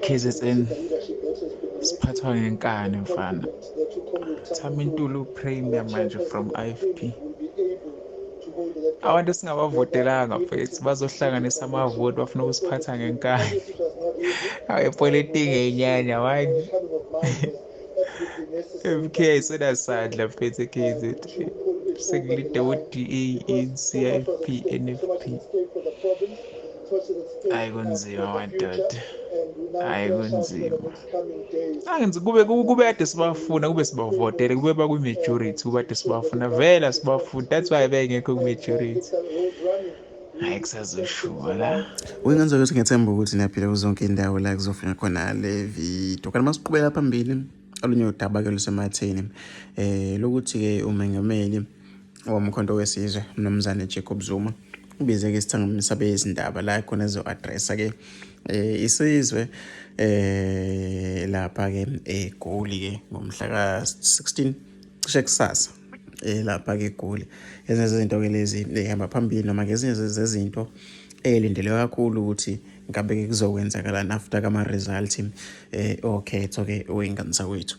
KZN siphathwa ngenkani mfana. Thamintulu Premier manje from IFP. Abantu singabavotelanga mfethu bazohlanganisa amavoti bafuna ukusiphatha ngenkani. Awepolitiki ngenyanya manje. MK senasandla mfethu eKZN. Sengilide o-DA, ANC, IFP, NFP. Hayi kunzima madoda. Hayi kunzima. Angenzi kube kade sibafuna kube sibavotele kube baku-majority kube kade sibafuna vela sibafuna. That's why bengekho ku-majority. Hayi kusazoshuba la. Uyingenza ukuthi ngethemba ukuthi niyaphila kuzonke indawo la kuzofika khona le video. Kanti masiqhubeka phambili alunye udaba ke lusematheni lokuthi ke umengameli womkhonto wesizwe uMnumzane Jacob Zuma ubize ke isithangamisa bezindaba la khona ezo-addressa ke isizwe lapha ke eGoli ke ngomhla ka-16 cishe kusasa lapha ke eGoli. Ezinye zezinto ke lezi ehamba phambili noma ngezinye zezinto elindelwe kakhulu ukuthi ngabe ke kuzokwenzakala after kama result okhetho ke owenganisa kwethu.